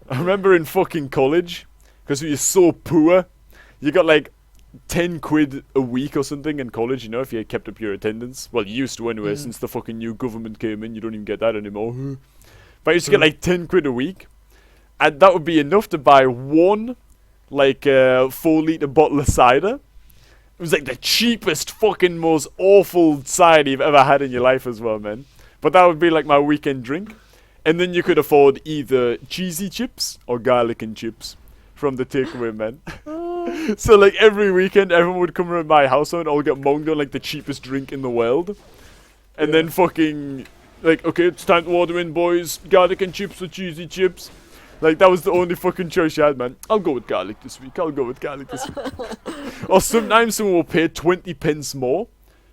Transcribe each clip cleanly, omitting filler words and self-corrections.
I remember in fucking college, because we were so poor, you got like 10 quid a week or something in college, you know, if you had kept up your attendance. Well, you used to anyway, since the fucking new government came in, you don't even get that anymore. But I used to get like 10 quid a week, and that would be enough to buy one, like, 4-litre bottle of cider. It was like the cheapest fucking most awful cider you've ever had in your life as well, man. But that would be like my weekend drink. And then you could afford either cheesy chips or garlic and chips from the takeaway, man. So like every weekend, everyone would come around my house and all get monged on like the cheapest drink in the world. And then fucking, like, okay, it's time to order in, boys. Garlic and chips or cheesy chips. Like, that was the only fucking choice you had, man. I'll go with garlic this week. Or sometimes someone will pay 20 pence more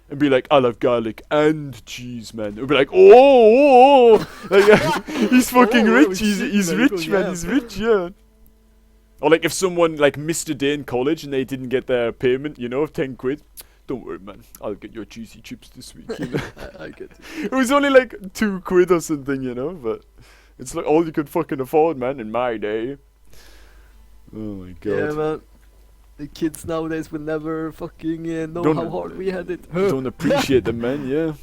and be like, I'll have garlic and cheese, man. It'll be like, oh. Like, he's fucking rich. He's rich, man. He's rich, yeah. Or like if someone like missed a day in college and they didn't get their payment, you know, of 10 quid. Don't worry, man. I'll get your cheesy chips this week. You know? I get it. It was only like 2 quid or something, you know, but it's like all you could fucking afford, man, in my day. Oh my god. Yeah, man. The kids nowadays will never fucking know how hard we had it. Don't appreciate them, man, yeah.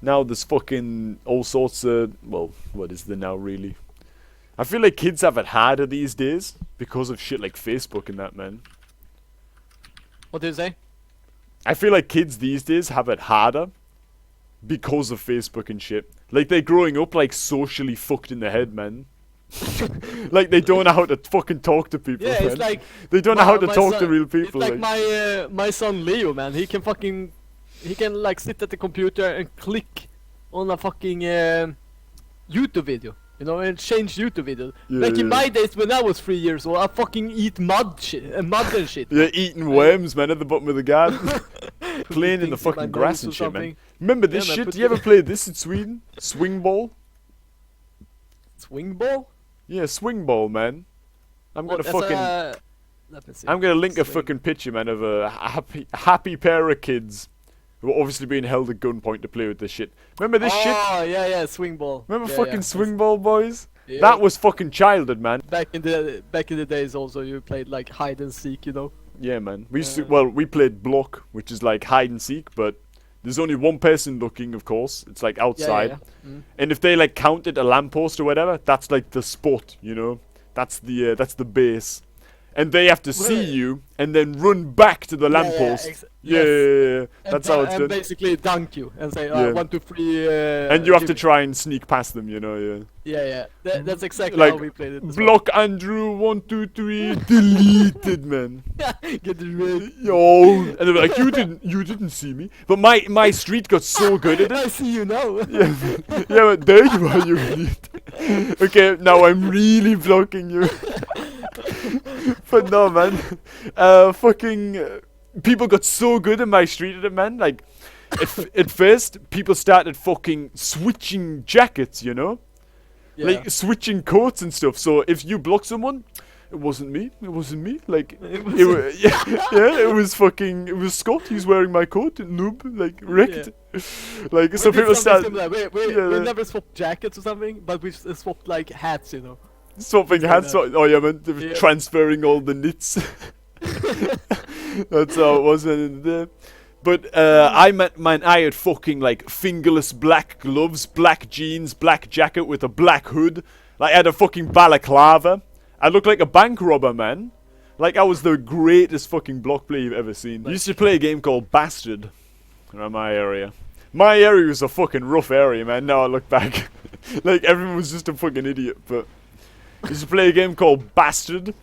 Now there's fucking all sorts of, well, what is there now, really? I feel like kids have it harder these days because of shit like Facebook and that, man. What did you say? I feel like kids these days have it harder because of Facebook and shit. Like, they're growing up, like, socially fucked in the head, man. Like, they don't know how to fucking talk to people, Yeah, man. it's like... They don't know how to talk to real people. It's like my son Leo, man. He can fucking... He can, like, sit at the computer and click on a fucking YouTube video. You know, and change YouTube videos. Yeah, like in yeah. my days when I was 3 years old, I fucking eat mud and shit. Yeah, eating worms, man, at the bottom of the garden. Playing in the Things in my fucking grass nose and or shit, man. something. Remember this Yeah, man, shit? put Do you ever play this in Sweden? Swing ball? Swing ball? Yeah, swing ball, man. I'm gonna That's fucking... let me see. I'm gonna link a Swing. fucking picture, man, of a happy pair of kids who are obviously being held at gunpoint to play with this shit. Remember this shit? Oh, yeah, swing ball. Remember Yeah, fucking yeah. swing ball, boys? Yeah. That was fucking childhood, man. Back in the days also you played like hide and seek, you know. Yeah, man. We used to, well, we played block, which is like hide and seek, but there's only one person looking, of course. It's like outside. Yeah. Mm. And if they like counted a lamppost or whatever, that's like the spot, you know. That's the base. And they have to see you and then run back to the lamppost. Yeah. That's how it's and done. basically dunk you and say, Yeah. 1, 2, 3. And you have to give me- try and sneak past them, you know, yeah. Yeah. That's exactly Like, how we played it. block Andrew, 1, 2, 3, deleted, man. Get it red. Yo, and they're like, you didn't see me. But my street got so good at I it. see you now. Yeah, but there you are, you idiot. Okay, now I'm really blocking you. But no, man. People got so good in my street at it, man. Like, at first, people started fucking switching jackets, you know? Yeah. Like, switching coats and stuff. So, if you block someone, it wasn't me. Like, it was it was Scott. He's wearing my coat. Noob, like, wrecked. Like, so people started We never swapped jackets or something, but we swapped like hats, you know. swapping hats. Oh, yeah, man. They were Yeah. transferring all the knits. That's how it was in there. But I had fucking like fingerless black gloves, black jeans, black jacket with a black hood. Like I had a fucking balaclava. I looked like a bank robber, man. Like I was the greatest fucking block player you've ever seen. Used to play a game called Bastard around my area. My area was a fucking rough area, man. Now I look back. Like everyone was just a fucking idiot. But used to play a game called Bastard.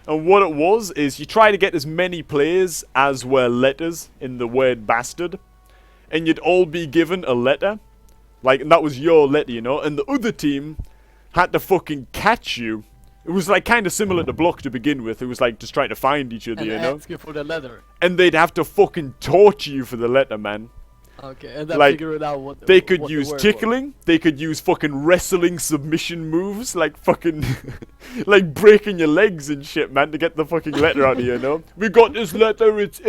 And what it was is you try to get as many players as were letters in the word bastard. And you'd all be given a letter. Like, and that was your letter, you know. And the other team had to fucking catch you. It was like kind of similar to block to begin with. It was like just trying to find each other, And you know. ask you for the letter. And they'd have to fucking torture you for the letter, man. Okay, and then Like, figure it out what They could what the use word was. tickling. They could use fucking wrestling submission moves, like fucking, like breaking your legs and shit, man, to get the fucking letter out of you, you know? We got this letter, it's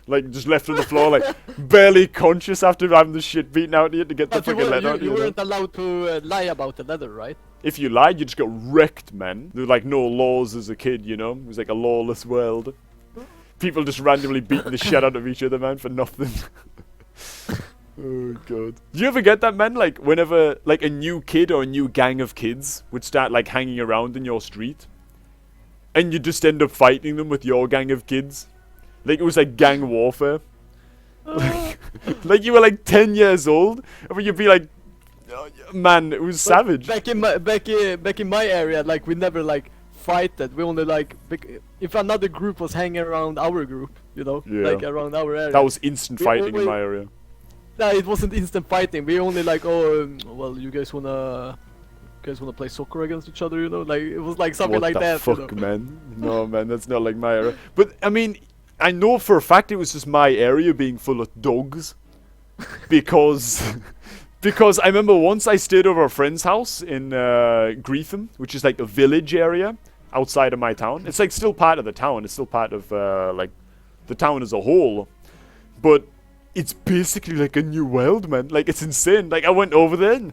like just left on the floor, like barely conscious after having the shit beaten out of you to get the But you, fucking were, letter out of you you. You know? weren't allowed to lie about the letter, right? If you lied, you just got wrecked, man. There were like no laws as a kid, you know? It was like a lawless world. People just randomly beating the shit out of each other, man, for nothing. Oh, God. Do you ever get that, man? Like, whenever, like, a new kid or a new gang of kids would start, like, hanging around in your street, and you just end up fighting them with your gang of kids? Like, it was like gang warfare. Like, you were, like, 10 years old, and you'd be like, oh, man, it was savage. Back in my area, like, we never, like, fighted. We only, like, if another group was hanging around our group, you know? Yeah. Like, around our area. That was instant fighting in my area. No, it wasn't instant fighting. We only like, oh, well, you guys wanna play soccer against each other, you know? Like, it was like something like that. What the fuck, man? No, man, that's not like my area. But I mean, I know for a fact it was just my area being full of dogs, because I remember once I stayed over a friend's house in Greetham, which is like a village area outside of my town. It's like still part of the town. It's still part of like the town as a whole, but it's basically like a new world, man. Like, it's insane. Like, I went over there and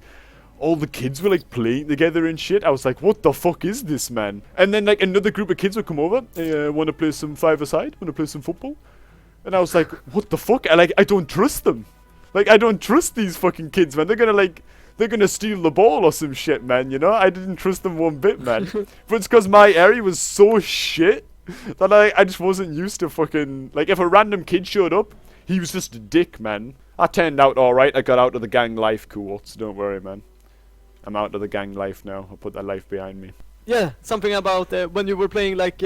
all the kids were like playing together and shit. I was like, what the fuck is this, man? And then like another group of kids would come over. Want to play some five-a-side? Want to play some football? And I was like, what the fuck? I don't trust them. Like, I don't trust these fucking kids, man. They're gonna steal the ball or some shit, man, you know? I didn't trust them one bit, man. But it's because my area was so shit that I just wasn't used to fucking... Like, if a random kid showed up, he was just a dick, man. I turned out alright. I got out of the gang life cohorts. Don't worry, man. I'm out of the gang life now. I'll put that life behind me. Yeah, something about when you were playing like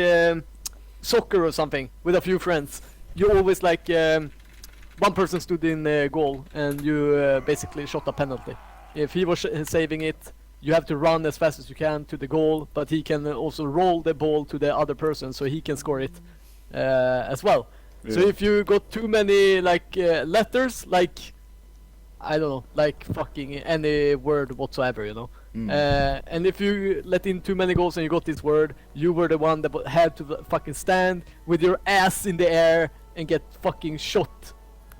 soccer or something with a few friends. You always like one person stood in goal and you basically shot a penalty. If he was saving it, you have to run as fast as you can to the goal, but he can also roll the ball to the other person so he can score it as well. Yeah. So if you got too many like letters, like I don't know, like fucking any word whatsoever, you know. And if you let in too many goals and you got this word, you were the one that had to fucking stand with your ass in the air and get fucking shot.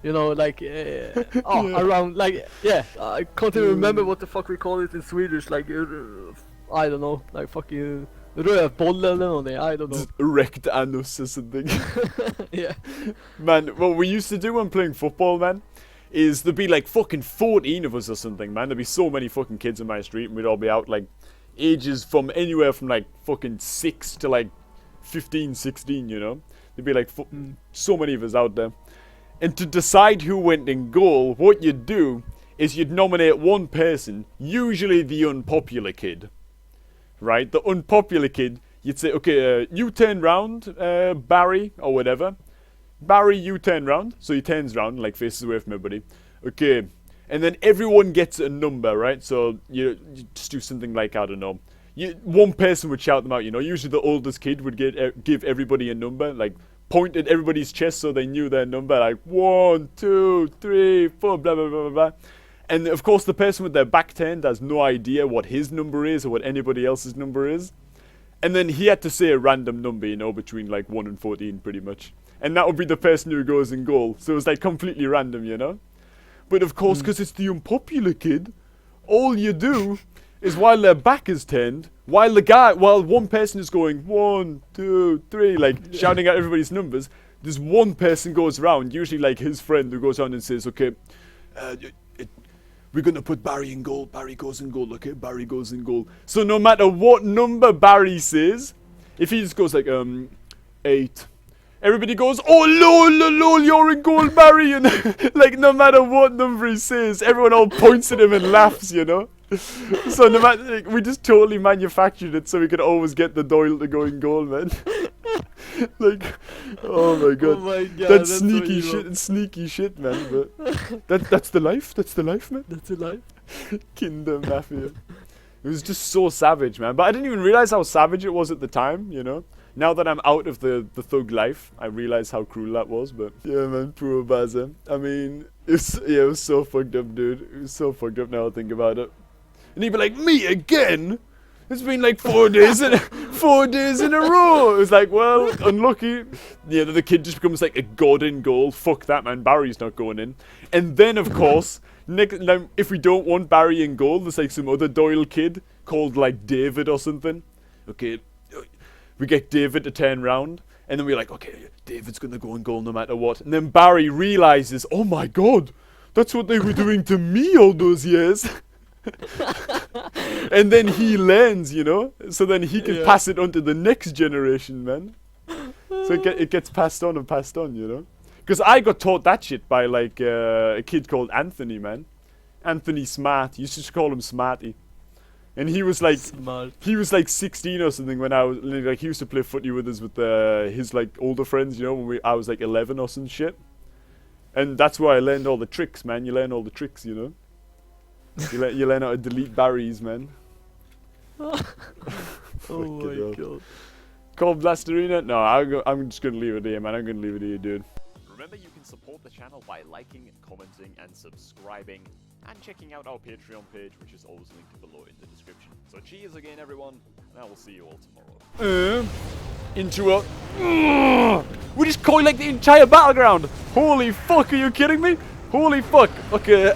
You know, like around, like, yeah, I can't even remember what the fuck we call it in Swedish, like, I don't know, like fucking rövboll eller någonting, I don't know. Erect anus or something. Yeah. Man, what we used to do when playing football, man, is there'd be like fucking 14 of us or something, man. There'd be so many fucking kids in my street, and we'd all be out like ages from anywhere from like fucking 6 to like 15, 16, you know? There'd be like so many of us out there. And to decide who went in goal, what you'd do is you'd nominate one person, usually the unpopular kid. Right? The unpopular kid, you'd say, okay, you turn round, Barry, or whatever. Barry, you turn round. So he turns round, like faces away from everybody. Okay. And then everyone gets a number, right? So you just do something like, I don't know. One person would shout them out, you know. Usually the oldest kid would give everybody a number, like point at everybody's chest so they knew their number, like 1, 2, 3, 4, blah, blah, blah, blah, blah. And of course the person with their back turned has no idea what his number is or what anybody else's number is. And then he had to say a random number, you know, between like 1 and 14 pretty much. And that would be the person who goes in goal. So it was like completely random, you know. But of course, because it's the unpopular kid, all you do is while their back is turned, while one person is going 1, 2, 3, like shouting out everybody's numbers, there's one person goes around, usually like his friend, who goes around and says, okay, we're going to put Barry in goal. Barry goes in goal. Okay, Barry goes in goal. So no matter what number Barry says, if he just goes like, 8, everybody goes, oh, lol, you're in goal, Barry. And like, no matter what number he says, everyone all points at him and laughs, you know? So no matter, like, we just totally manufactured it so we could always get the Doyle to go in goal, man. Like, oh my god, that's sneaky so shit. It's sneaky shit, man. But that's the life. That's the life, man. That's the life. Kinder Mafia. It was just so savage, man. But I didn't even realize how savage it was at the time. You know. Now that I'm out of the thug life, I realize how cruel that was. But yeah, man, poor Baza. I mean, it was so fucked up, dude. It was so fucked up now I think about it. And he'd be like, me again? It's been like 4 days in a row. It was like, well, unlucky. Yeah, the kid just becomes like a god in goal. Fuck that, man. Barry's not going in. And then, of course, Now, if we don't want Barry in goal, there's like some other Doyle kid called like David or something. Okay, we get David to turn round, and then we're like, okay, David's gonna go in goal no matter what. And then Barry realizes, oh my god, that's what they were doing to me all those years. And then he learns, you know, so then he can pass it on to the next generation, man. So it gets passed on and passed on, you know. Because I got taught that shit by like a kid called Anthony, man. Anthony Smart. You used to call him Smarty. And he was like, he was like 16 or something when I was like, he used to play footy with us with his like older friends, you know, when I was like 11 or some shit. And that's where I learned all the tricks, man. You learn all the tricks, you know. You learn how to delete Barrys, man. Oh my god. Cold Blasterina? No, I'm just gonna leave it here, man. I'm gonna leave it here, dude. Remember, you can support the channel by liking, commenting, and subscribing, and checking out our Patreon page, which is always linked below in the description. So cheers again, everyone, and I will see you all tomorrow. Into a... we just coiled like the entire battleground! Holy fuck, are you kidding me? Holy fuck! Okay,